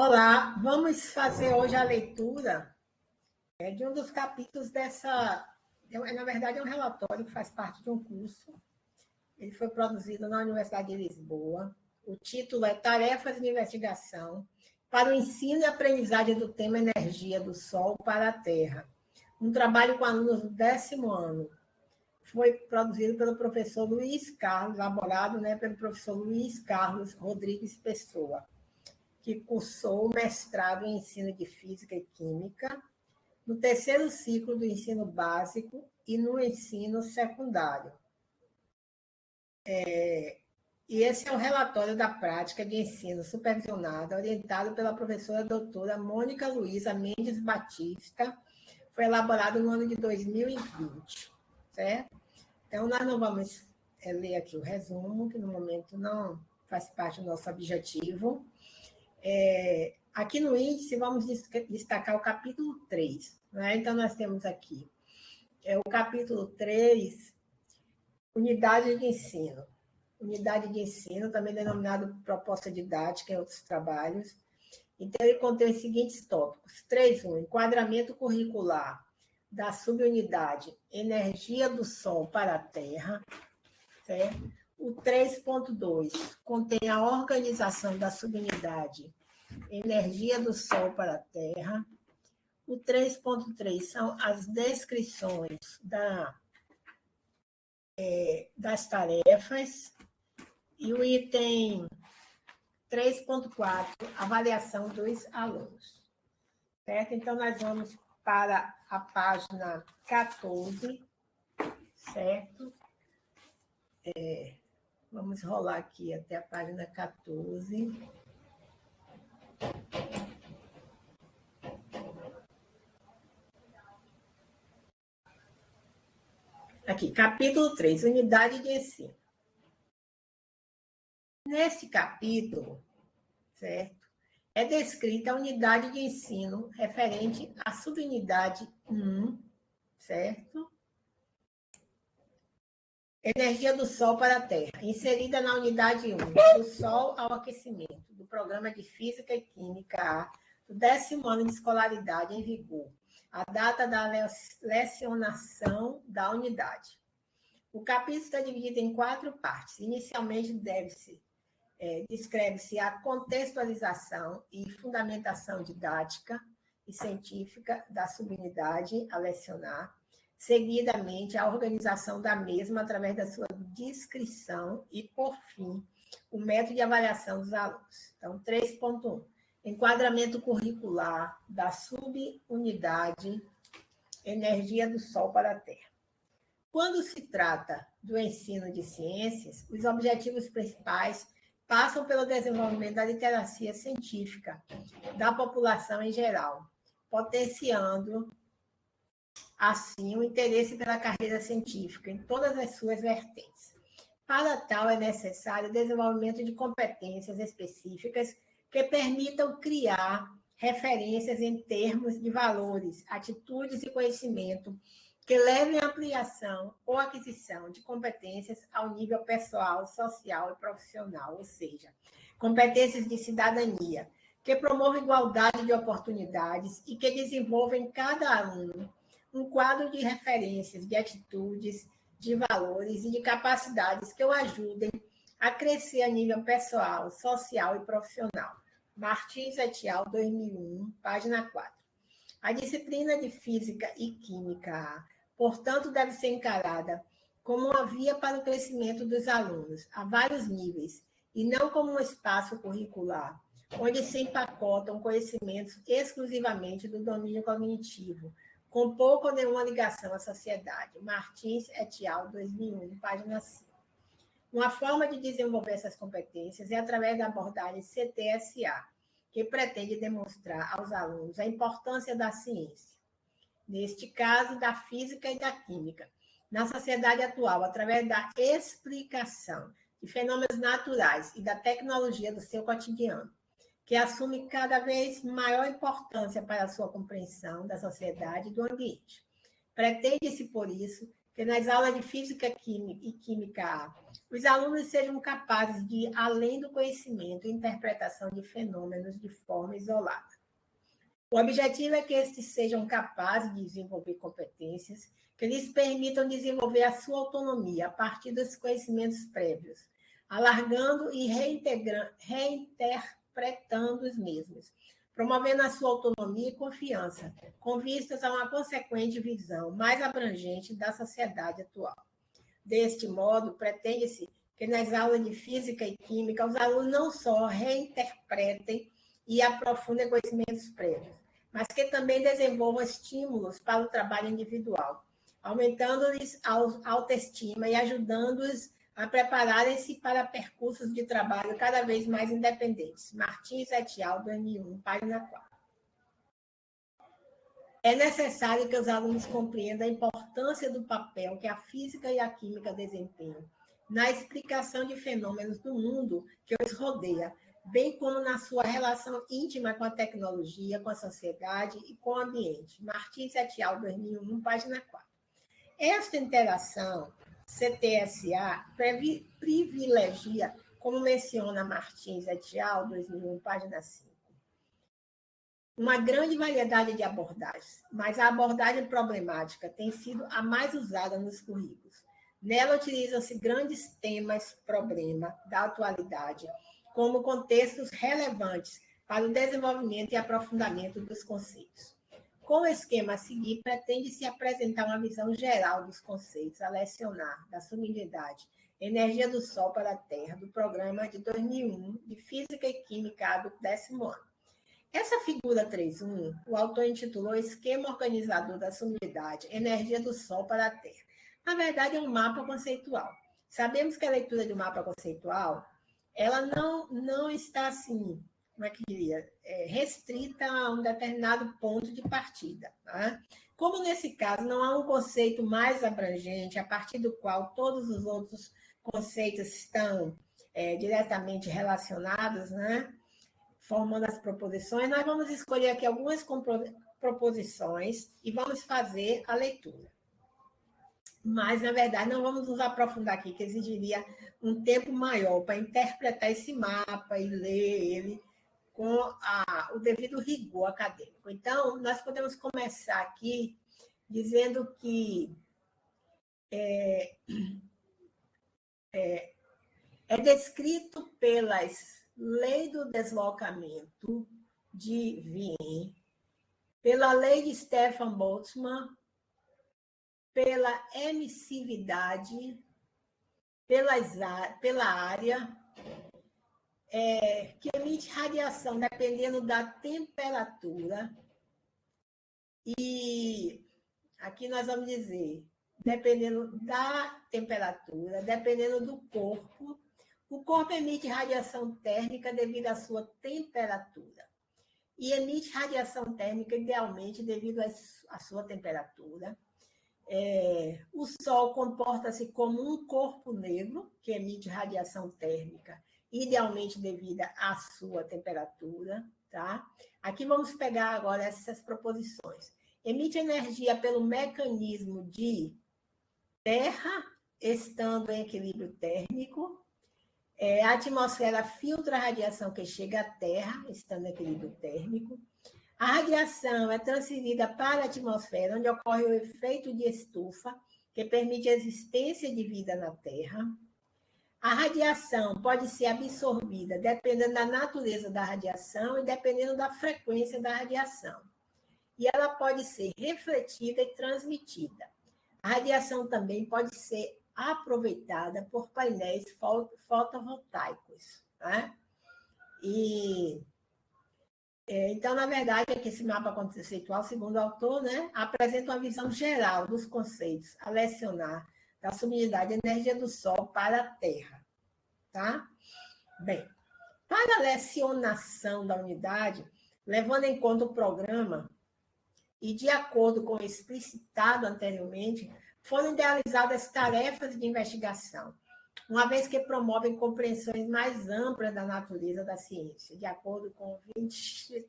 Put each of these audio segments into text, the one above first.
Olá, vamos fazer hoje a leitura de um dos capítulos dessa. Na verdade, é um relatório que faz parte de um curso. Ele foi produzido na Universidade de Lisboa. O título é Tarefas de Investigação para o Ensino e Aprendizagem do tema Energia do Sol para a Terra. Um trabalho com alunos do 10º ano. Foi produzido pelo professor Luiz Carlos, elaborado pelo professor Luiz Carlos Rodrigues Pessoa, que cursou o mestrado em ensino de Física e Química, no 3º ciclo do ensino básico e no ensino secundário. E esse é o relatório da prática de ensino supervisionada, orientado pela professora doutora Mônica Luísa Mendes Batista, foi elaborado no ano de 2020, certo? Então, nós não vamos ler aqui o resumo, que no momento não faz parte do nosso objetivo. Aqui no índice, vamos destacar o capítulo 3. Né? Então, nós temos aqui o capítulo 3, unidade de ensino. Unidade de ensino, também denominado proposta didática em outros trabalhos. Então, ele contém os seguintes tópicos. 3.1, enquadramento curricular da subunidade Energia do Sol para a Terra. Certo? O 3.2 contém a organização da subunidade Energia do Sol para a Terra. O 3.3 são as descrições das tarefas. E o item 3.4, avaliação dos alunos. Certo? Então, nós vamos para a página 14, certo? Vamos rolar aqui até a página 14. Aqui, capítulo 3, unidade de ensino. Nesse capítulo, certo, é descrita a unidade de ensino referente à subunidade 1, certo? Energia do Sol para a Terra, inserida na unidade 1, do Sol ao aquecimento, do Programa de Física e Química A, do 10º ano de escolaridade em vigor, a data da lecionação da unidade. O capítulo está dividido em 4 partes. Inicialmente, descreve-se a contextualização e fundamentação didática e científica da subunidade a lecionar, seguidamente a organização da mesma através da sua descrição e, por fim, o método de avaliação dos alunos. Então, 3.1, enquadramento curricular da subunidade Energia do Sol para a Terra. Quando se trata do ensino de ciências, os objetivos principais passam pelo desenvolvimento da literacia científica da população em geral, potenciando, assim, o interesse pela carreira científica em todas as suas vertentes. Para tal, é necessário o desenvolvimento de competências específicas que permitam criar referências em termos de valores, atitudes e conhecimento que levem à ampliação ou aquisição de competências ao nível pessoal, social e profissional, ou seja, competências de cidadania, que promovam igualdade de oportunidades e que desenvolvem em cada aluno um quadro de referências, de atitudes, de valores e de capacidades que o ajudem a crescer a nível pessoal, social e profissional. Martins et al., 2001, página 4. A disciplina de Física e Química, portanto, deve ser encarada como uma via para o crescimento dos alunos, a vários níveis, e não como um espaço curricular, onde se empacotam conhecimentos exclusivamente do domínio cognitivo, com pouca ou nenhuma ligação à sociedade. Martins et al., 2001, página 5. Uma forma de desenvolver essas competências é através da abordagem CTSA, que pretende demonstrar aos alunos a importância da ciência, neste caso, da física e da química, na sociedade atual, através da explicação de fenômenos naturais e da tecnologia do seu cotidiano, que assume cada vez maior importância para a sua compreensão da sociedade e do ambiente. Pretende-se, por isso, que que nas aulas de Física e Química A, os alunos sejam capazes de ir além do conhecimento e interpretação de fenômenos de forma isolada. O objetivo é que estes sejam capazes de desenvolver competências que lhes permitam desenvolver a sua autonomia a partir dos conhecimentos prévios, alargando e reinterpretando os mesmos, promovendo a sua autonomia e confiança, com vistas a uma consequente visão mais abrangente da sociedade atual. Deste modo, pretende-se que nas aulas de Física e Química os alunos não só reinterpretem e aprofundem conhecimentos prévios, mas que também desenvolvam estímulos para o trabalho individual, aumentando-lhes a autoestima e ajudando-os a prepararem-se para percursos de trabalho cada vez mais independentes. Martins et al., 2001, página 4. É necessário que os alunos compreendam a importância do papel que a física e a química desempenham na explicação de fenômenos do mundo que os rodeia, bem como na sua relação íntima com a tecnologia, com a sociedade e com o ambiente. Martins et al., 2001, página 4. Esta interação CTSA privilegia, como menciona Martins et al., 2001, página 5, uma grande variedade de abordagens, mas a abordagem problemática tem sido a mais usada nos currículos. Nela utilizam-se grandes temas-problema da atualidade, como contextos relevantes para o desenvolvimento e aprofundamento dos conceitos. Com o esquema a seguir, pretende-se apresentar uma visão geral dos conceitos a lecionar da subunidade Energia do Sol para a Terra, do programa de 2001 de Física e Química do 10º ano. Essa figura 3.1, o autor intitulou Esquema Organizador da Subunidade Energia do Sol para a Terra. Na verdade, é um mapa conceitual. Sabemos que a leitura de um mapa conceitual, ela não está assim, como é que diria, restrita a um determinado ponto de partida. Tá? Como nesse caso não há um conceito mais abrangente, a partir do qual todos os outros conceitos estão diretamente relacionados, né? Formando as proposições, nós vamos escolher aqui algumas proposições e vamos fazer a leitura. Mas, na verdade, não vamos nos aprofundar aqui, que exigiria um tempo maior para interpretar esse mapa e ler ele com o devido rigor acadêmico. Então, nós podemos começar aqui dizendo que é descrito pelas leis do deslocamento de Wien, pela lei de Stefan Boltzmann, pela emissividade, pela área, que emite radiação dependendo da temperatura, e aqui nós vamos dizer, dependendo da temperatura, dependendo do corpo, o corpo emite radiação térmica devido à sua temperatura, e emite radiação térmica idealmente devido à sua temperatura. O Sol comporta-se como um corpo negro, que emite radiação térmica, idealmente devido à sua temperatura. Tá? Aqui vamos pegar agora essas proposições. Emite energia pelo mecanismo de Terra, estando em equilíbrio térmico. A atmosfera filtra a radiação que chega à Terra, estando em equilíbrio térmico. A radiação é transferida para a atmosfera, onde ocorre o efeito de estufa, que permite a existência de vida na Terra. A radiação pode ser absorvida dependendo da natureza da radiação e dependendo da frequência da radiação. E ela pode ser refletida e transmitida. A radiação também pode ser aproveitada por painéis fotovoltaicos. Né? Então, na verdade, aqui esse mapa conceitual, segundo o autor, né, apresenta uma visão geral dos conceitos a lecionar da subunidade energia do Sol para a Terra. Tá? Bem, para a lecionação da unidade, levando em conta o programa e de acordo com o explicitado anteriormente, foram idealizadas tarefas de investigação, uma vez que promovem compreensões mais amplas da natureza da ciência, de acordo com Windstedt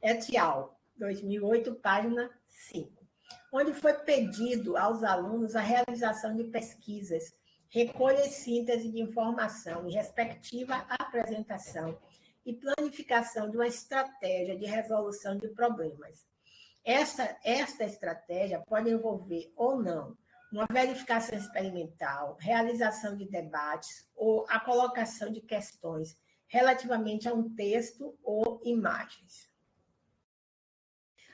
et al., 2008, página 5. onde foi pedido aos alunos a realização de pesquisas, recolha e síntese de informação e respectiva apresentação e planificação de uma estratégia de resolução de problemas. Esta estratégia pode envolver ou não uma verificação experimental, realização de debates ou a colocação de questões relativamente a um texto ou imagens.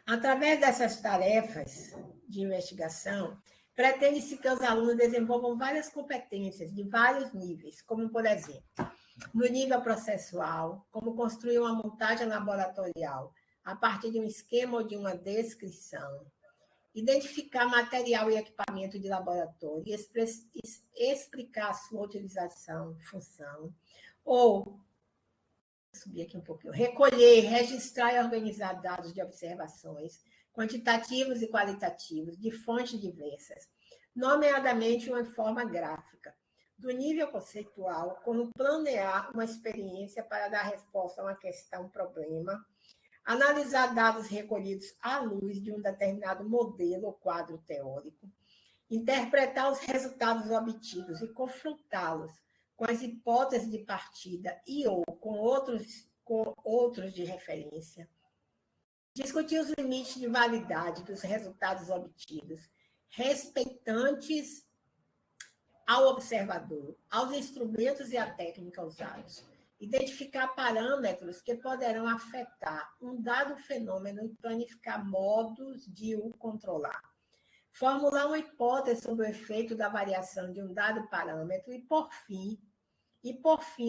Através dessas tarefas de investigação, pretende-se que os alunos desenvolvam várias competências de vários níveis, como, por exemplo, no nível processual, como construir uma montagem laboratorial a partir de um esquema ou de uma descrição, identificar material e equipamento de laboratório e explicar sua utilização, função, ou subir aqui um pouquinho, recolher, registrar e organizar dados de observações, quantitativos e qualitativos, de fontes diversas, nomeadamente uma forma gráfica, do nível conceitual, como planear uma experiência para dar resposta a uma questão, problema, analisar dados recolhidos à luz de um determinado modelo ou quadro teórico, interpretar os resultados obtidos e confrontá-los com as hipóteses de partida e ou com outros de referência, discutir os limites de validade dos resultados obtidos, respeitantes ao observador, aos instrumentos e à técnica usados, identificar parâmetros que poderão afetar um dado fenômeno e planificar modos de o controlar, formular uma hipótese sobre o efeito da variação de um dado parâmetro e, por fim,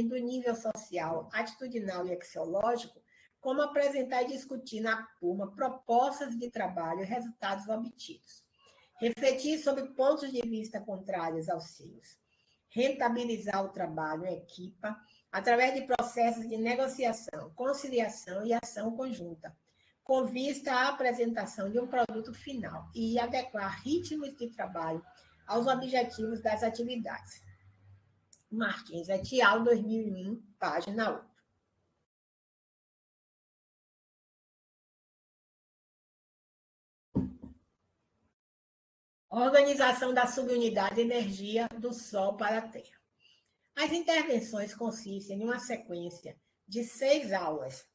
do nível social, atitudinal e axiológico, como apresentar e discutir na turma propostas de trabalho e resultados obtidos. Refletir sobre pontos de vista contrários aos seus. Rentabilizar o trabalho em equipa através de processos de negociação, conciliação e ação conjunta, com vista à apresentação de um produto final e adequar ritmos de trabalho aos objetivos das atividades. Martins et al., 2001, página 8. Organização da subunidade energia do Sol para a Terra. As intervenções consistem em uma sequência de 6 aulas,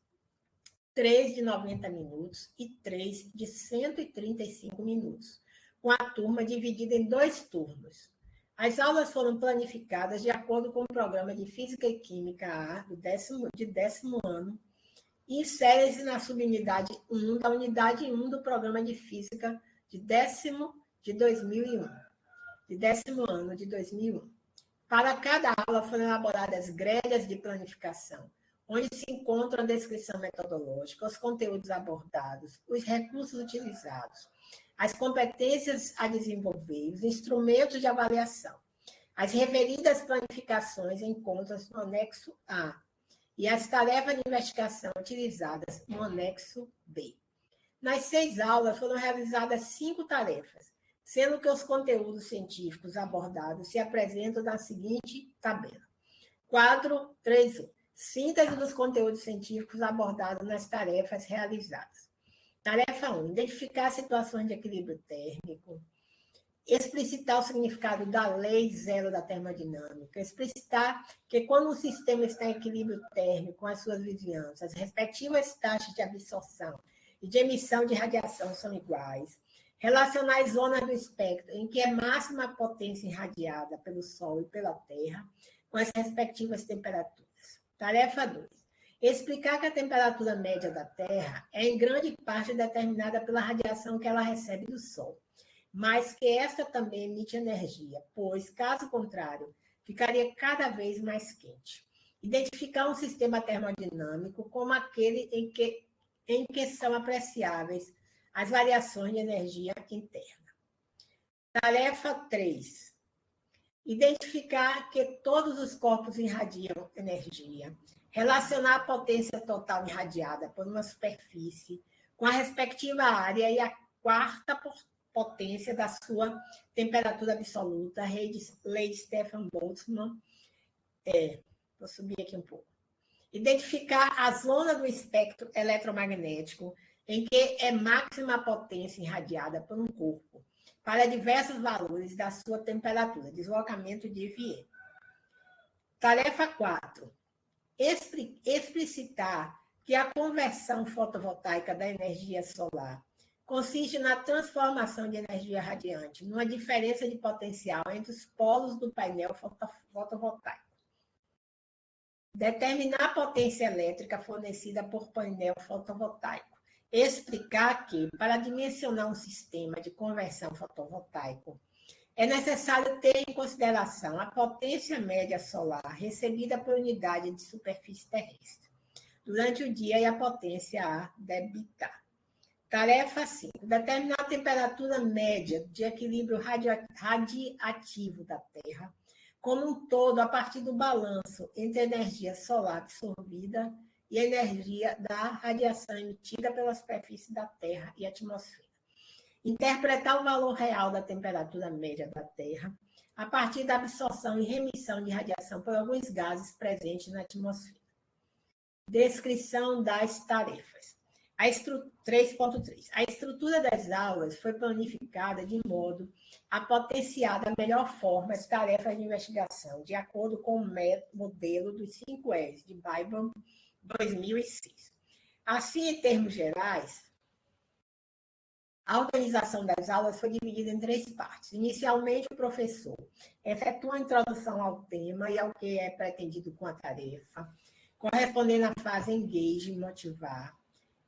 3 de 90 minutos e 3 de 135 minutos, com a turma dividida em 2 turnos. As aulas foram planificadas de acordo com o programa de Física e Química A de 10º ano e inserem-se na subunidade 1 da unidade 1 do programa de Física de 10º ano de 2001. Para cada aula foram elaboradas grelhas de planificação, onde se encontra a descrição metodológica, os conteúdos abordados, os recursos utilizados, as competências a desenvolver, os instrumentos de avaliação. As referidas planificações encontram-se no anexo A e as tarefas de investigação utilizadas no anexo B. Nas 6 aulas foram realizadas 5 tarefas, sendo que os conteúdos científicos abordados se apresentam na seguinte tabela. Quadro 3.1. Síntese dos conteúdos científicos abordados nas tarefas realizadas. Tarefa 1. Identificar situações de equilíbrio térmico. Explicitar o significado da lei zero da termodinâmica. Explicitar que quando um sistema está em equilíbrio térmico com as suas vizinhanças, as respectivas taxas de absorção e de emissão de radiação são iguais. Relacionar as zonas do espectro em que é máxima a potência irradiada pelo Sol e pela Terra com as respectivas temperaturas. Tarefa 2. Explicar que a temperatura média da Terra é em grande parte determinada pela radiação que ela recebe do Sol, mas que esta também emite energia, pois, caso contrário, ficaria cada vez mais quente. Identificar um sistema termodinâmico como aquele em que são apreciáveis as variações de energia interna. Tarefa 3. Identificar que todos os corpos irradiam energia. Relacionar a potência total irradiada por uma superfície com a respectiva área e a quarta potência da sua temperatura absoluta, lei de Stefan Boltzmann. Vou subir aqui um pouco. Identificar a zona do espectro eletromagnético em que é máxima a potência irradiada por um corpo, para diversos valores da sua temperatura, deslocamento de Wien. Tarefa 4. Explicitar que a conversão fotovoltaica da energia solar consiste na transformação de energia radiante, numa diferença de potencial entre os polos do painel fotovoltaico. Determinar a potência elétrica fornecida por painel fotovoltaico. Explicar que, para dimensionar um sistema de conversão fotovoltaico, é necessário ter em consideração a potência média solar recebida por unidade de superfície terrestre durante o dia e a potência a debitar. Tarefa 5. Determinar a temperatura média de equilíbrio radiativo da Terra como um todo a partir do balanço entre energia solar absorvida e energia da radiação emitida pela superfície da Terra e atmosfera. Interpretar o valor real da temperatura média da Terra a partir da absorção e remissão de radiação por alguns gases presentes na atmosfera. Descrição das tarefas. 3.3. A estrutura das aulas foi planificada de modo a potenciar da melhor forma as tarefas de investigação, de acordo com o modelo dos 5 R's de Biban 2006. Assim, em termos gerais, a organização das aulas foi dividida em 3 partes. Inicialmente, o professor efetua a introdução ao tema e ao que é pretendido com a tarefa, correspondendo à fase engage e motivar.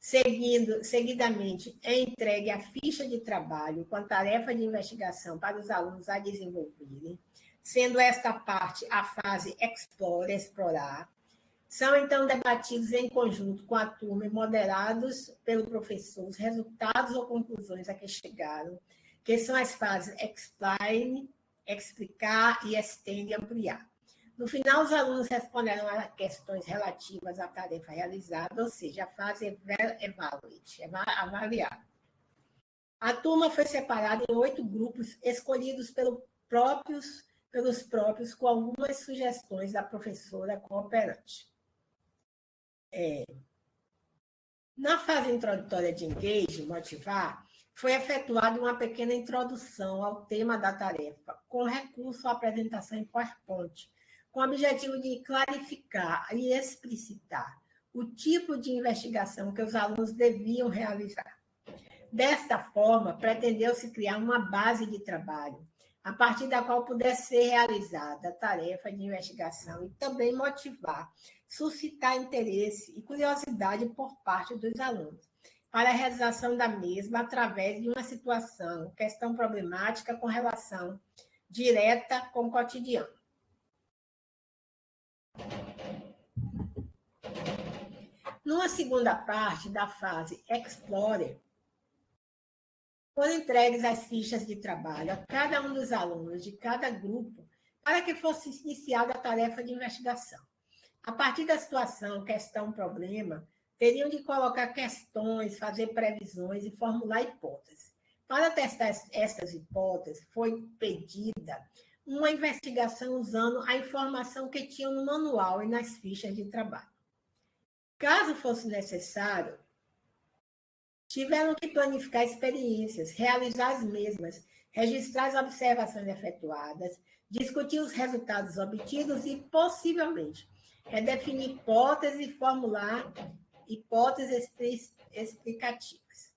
Seguidamente, é entregue a ficha de trabalho com a tarefa de investigação para os alunos a desenvolverem, sendo esta parte a fase explore, explorar. São, então, debatidos em conjunto com a turma e moderados pelo professor os resultados ou conclusões a que chegaram, que são as fases explain, explicar e extend, ampliar. No final, os alunos responderam a questões relativas à tarefa realizada, ou seja, a fase evaluate, avaliar. A turma foi separada em 8 grupos, escolhidos pelos próprios, com algumas sugestões da professora cooperante. Na fase introdutória de engage, motivar, foi efetuada uma pequena introdução ao tema da tarefa, com recurso à apresentação em PowerPoint, com o objetivo de clarificar e explicitar o tipo de investigação que os alunos deviam realizar. Desta forma, pretendeu-se criar uma base de trabalho, a partir da qual pudesse ser realizada a tarefa de investigação e também motivar, suscitar interesse e curiosidade por parte dos alunos, para a realização da mesma através de uma situação, questão problemática com relação direta com o cotidiano. Numa segunda parte da fase Explorer, foram entregues as fichas de trabalho a cada um dos alunos de cada grupo para que fosse iniciada a tarefa de investigação. A partir da situação, questão, problema, teriam de colocar questões, fazer previsões e formular hipóteses. Para testar estas hipóteses, foi pedida uma investigação usando a informação que tinham no manual e nas fichas de trabalho. Caso fosse necessário, tiveram que planificar experiências, realizar as mesmas, registrar as observações efetuadas, discutir os resultados obtidos e, possivelmente, redefinir hipóteses e formular hipóteses explicativas.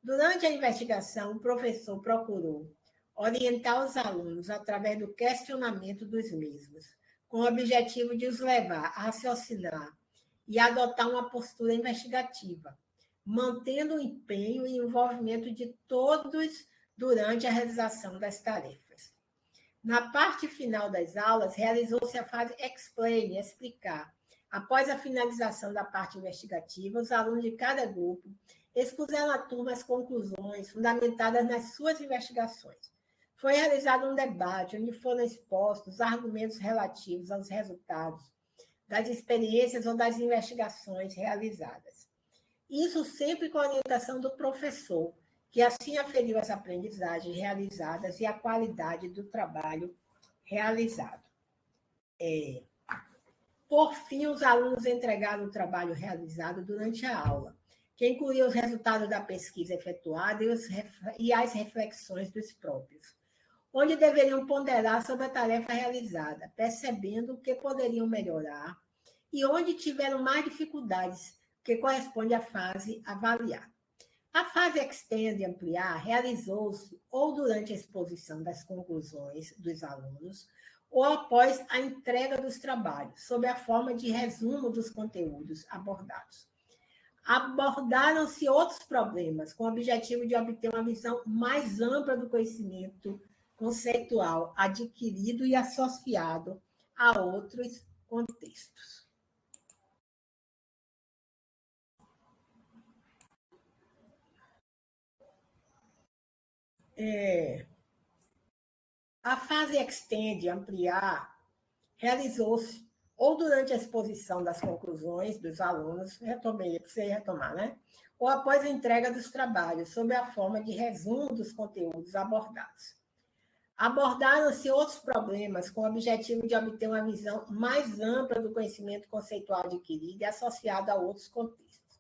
Durante a investigação, o professor procurou orientar os alunos através do questionamento dos mesmos, com o objetivo de os levar a raciocinar e adotar uma postura investigativa, mantendo o empenho e envolvimento de todos durante a realização das tarefas. Na parte final das aulas, realizou-se a fase explain, explicar. Após a finalização da parte investigativa, os alunos de cada grupo expuseram à turma as conclusões fundamentadas nas suas investigações. Foi realizado um debate onde foram expostos argumentos relativos aos resultados das experiências ou das investigações realizadas. Isso sempre com a orientação do professor, que assim aferiu as aprendizagens realizadas e a qualidade do trabalho realizado. Por fim, os alunos entregaram o trabalho realizado durante a aula, que incluía os resultados da pesquisa efetuada e as reflexões dos próprios, onde deveriam ponderar sobre a tarefa realizada, percebendo o que poderiam melhorar e onde tiveram mais dificuldades, que corresponde à fase avaliar. A fase Extend e Ampliar realizou-se ou durante a exposição das conclusões dos alunos ou após a entrega dos trabalhos, sob a forma de resumo dos conteúdos abordados. Abordaram-se outros problemas, com o objetivo de obter uma visão mais ampla do conhecimento conceitual adquirido e associado a outros contextos. A fase Extend, Ampliar, realizou-se ou durante a exposição das conclusões dos alunos, precisei retomar, né? Ou após a entrega dos trabalhos, sob a forma de resumo dos conteúdos abordados. Abordaram-se outros problemas com o objetivo de obter uma visão mais ampla do conhecimento conceitual adquirido e associado a outros contextos.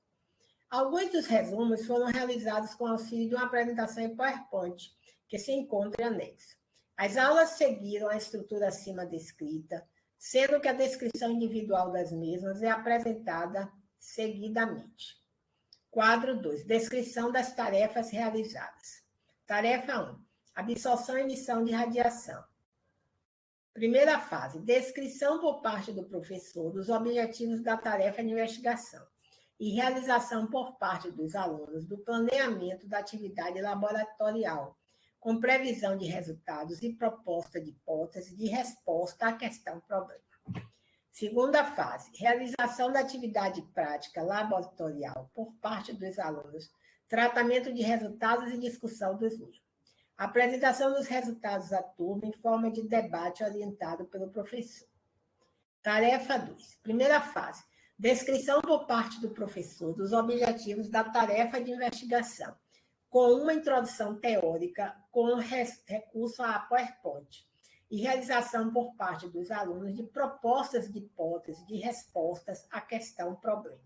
Alguns dos resumos foram realizados com auxílio de uma apresentação em PowerPoint, que se encontra em anexo. As aulas seguiram a estrutura acima descrita, sendo que a descrição individual das mesmas é apresentada seguidamente. Quadro 2. Descrição das tarefas realizadas. Tarefa 1. Absorção e emissão de radiação. Primeira fase. Descrição por parte do professor dos objetivos da tarefa de investigação e realização por parte dos alunos do planeamento da atividade laboratorial, com previsão de resultados e proposta de hipótese de resposta à questão problema. Segunda fase, realização da atividade prática laboratorial por parte dos alunos, tratamento de resultados e discussão dos mesmos. Apresentação dos resultados à turma em forma de debate orientado pelo professor. Tarefa 2. Primeira fase, descrição por parte do professor dos objetivos da tarefa de investigação, com uma introdução teórica com recurso a PowerPoint, e realização por parte dos alunos de propostas de hipóteses de respostas à questão problema.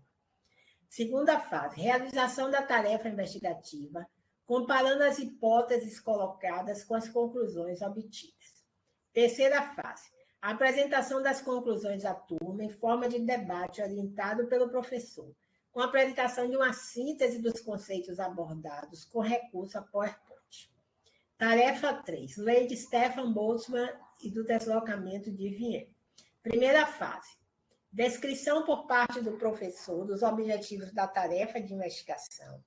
Segunda fase, realização da tarefa investigativa, comparando as hipóteses colocadas com as conclusões obtidas. Terceira fase, a apresentação das conclusões à turma em forma de debate orientado pelo professor, com a apresentação de uma síntese dos conceitos abordados com recurso a PowerPoint. Tarefa 3. Lei de Stefan Boltzmann e do deslocamento de Wien. Primeira fase. Descrição por parte do professor dos objetivos da tarefa de investigação,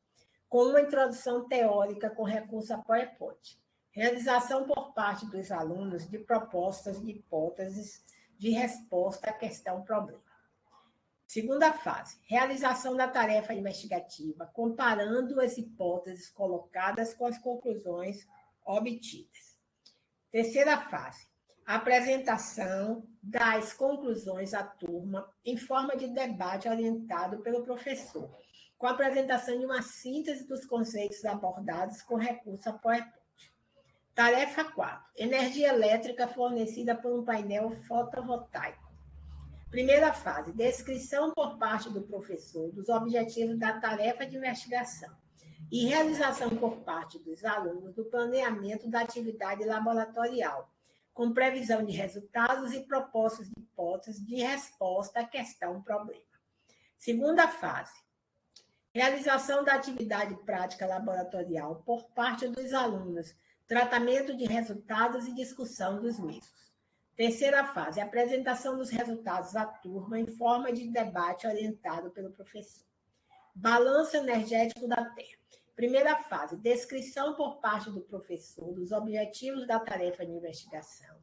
com uma introdução teórica com recurso a PowerPoint. Realização por parte dos alunos de propostas de hipóteses de resposta à questão problema. Segunda fase, realização da tarefa investigativa, comparando as hipóteses colocadas com as conclusões obtidas. Terceira fase, apresentação das conclusões à turma em forma de debate orientado pelo professor, com a apresentação de uma síntese dos conceitos abordados com recurso a PowerPoint. Tarefa 4. Energia elétrica fornecida por um painel fotovoltaico. Primeira fase. Descrição por parte do professor dos objetivos da tarefa de investigação e realização por parte dos alunos do planeamento da atividade laboratorial, com previsão de resultados e propostas de hipóteses de resposta à questão problema. Segunda fase. Realização da atividade prática laboratorial por parte dos alunos, tratamento de resultados e discussão dos mesmos. Terceira fase, apresentação dos resultados à turma em forma de debate orientado pelo professor. Balanço energético da Terra. Primeira fase, descrição por parte do professor dos objetivos da tarefa de investigação,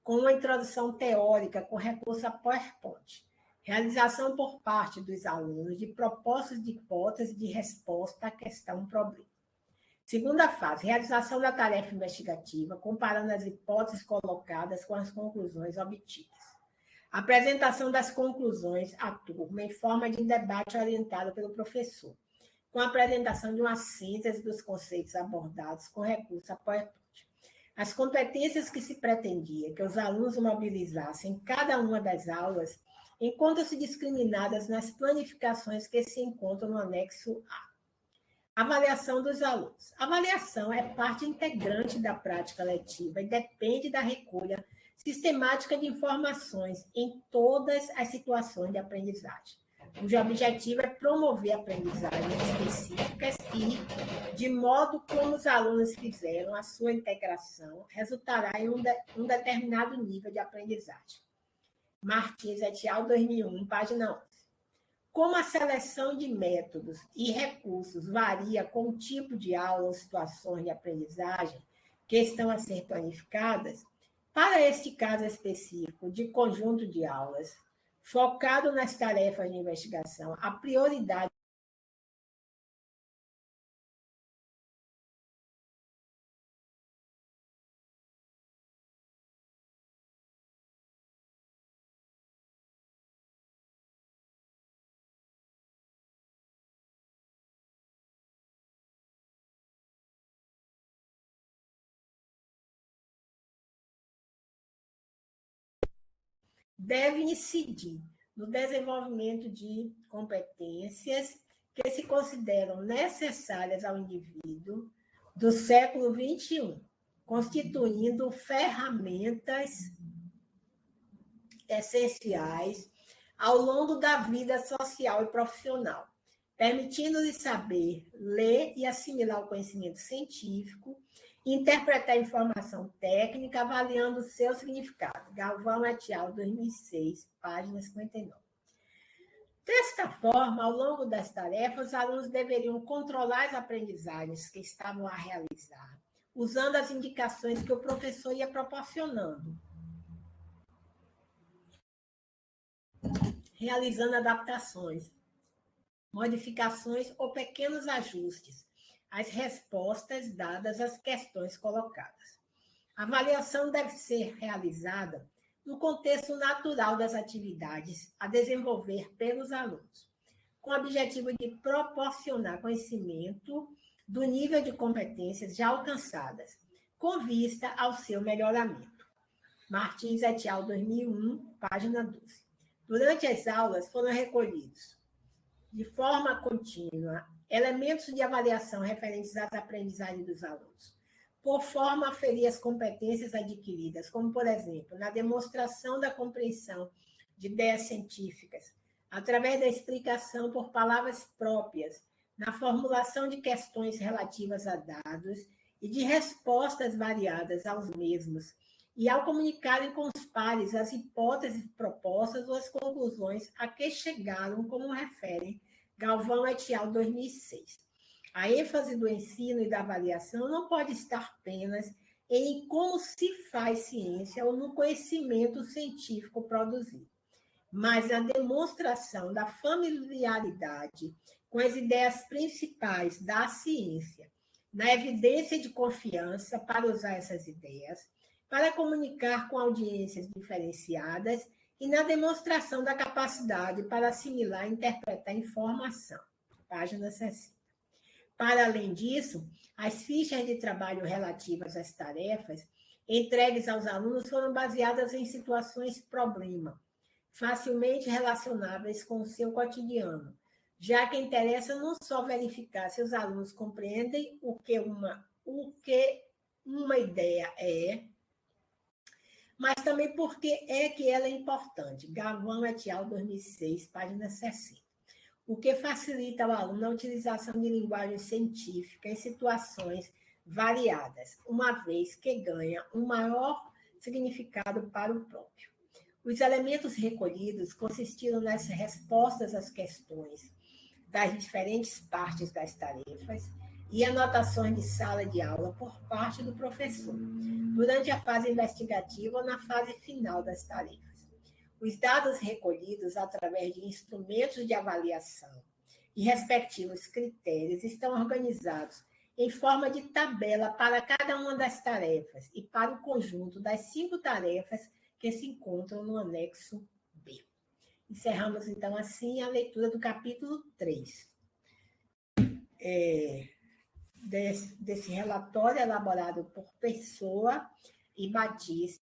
com uma introdução teórica com recurso a PowerPoint. Realização por parte dos alunos de propostas de hipótese de resposta à questão problema. Segunda fase, realização da tarefa investigativa, comparando as hipóteses colocadas com as conclusões obtidas. Apresentação das conclusões à turma em forma de debate orientado pelo professor, com a apresentação de uma síntese dos conceitos abordados com recurso a PowerPoint. As competências que se pretendia que os alunos mobilizassem em cada uma das aulas encontram-se discriminadas nas planificações que se encontram no anexo A. Avaliação dos alunos. A avaliação é parte integrante da prática letiva e depende da recolha sistemática de informações em todas as situações de aprendizagem, cujo objetivo é promover aprendizagens específicas e, de modo como os alunos fizeram a sua integração, resultará em um determinado nível de aprendizagem. Martins et al., 2001, página 11. Como a seleção de métodos e recursos varia com o tipo de aula ou situações de aprendizagem que estão a ser planificadas, para este caso específico de conjunto de aulas, focado nas tarefas de investigação, a prioridade deve incidir no desenvolvimento de competências que se consideram necessárias ao indivíduo do século XXI, constituindo ferramentas essenciais ao longo da vida social e profissional, permitindo-lhe saber ler e assimilar o conhecimento científico, interpretar a informação técnica, avaliando o seu significado. Galvão et al., 2006, página 59. Desta forma, ao longo das tarefas, os alunos deveriam controlar as aprendizagens que estavam a realizar, usando as indicações que o professor ia proporcionando, realizando adaptações, modificações ou pequenos ajustes às respostas dadas às questões colocadas. A avaliação deve ser realizada no contexto natural das atividades a desenvolver pelos alunos, com o objetivo de proporcionar conhecimento do nível de competências já alcançadas, com vista ao seu melhoramento. Martins et al., 2001, página 12. Durante as aulas foram recolhidos, de forma contínua, elementos de avaliação referentes às aprendizagens dos alunos, por forma a aferir as competências adquiridas, como, por exemplo, na demonstração da compreensão de ideias científicas, através da explicação por palavras próprias, na formulação de questões relativas a dados e de respostas variadas aos mesmos, e ao comunicarem com os pares as hipóteses propostas ou as conclusões a que chegaram, como refere Galvão et al., 2006. A ênfase do ensino e da avaliação não pode estar apenas em como se faz ciência ou no conhecimento científico produzido, mas na demonstração da familiaridade com as ideias principais da ciência, na evidência de confiança para usar essas ideias, para comunicar com audiências diferenciadas e na demonstração da capacidade para assimilar e interpretar informação. Página 60. Para além disso, as fichas de trabalho relativas às tarefas entregues aos alunos foram baseadas em situações problema, facilmente relacionáveis com o seu cotidiano, já que interessa não só verificar se os alunos compreendem o que uma ideia é, mas também porque é que ela é importante. Galvão et al., 2006, página 60. O que facilita ao aluno a utilização de linguagem científica em situações variadas, uma vez que ganha um maior significado para o próprio. Os elementos recolhidos consistiram nas respostas às questões das diferentes partes das tarefas e anotações de sala de aula por parte do professor, durante a fase investigativa ou na fase final das tarefas. Os dados recolhidos através de instrumentos de avaliação e respectivos critérios estão organizados em forma de tabela para cada uma das tarefas e para o conjunto das 5 tarefas que se encontram no anexo B. Encerramos, então, assim, a leitura do capítulo 3. Desse relatório elaborado por Pessoa e Batista,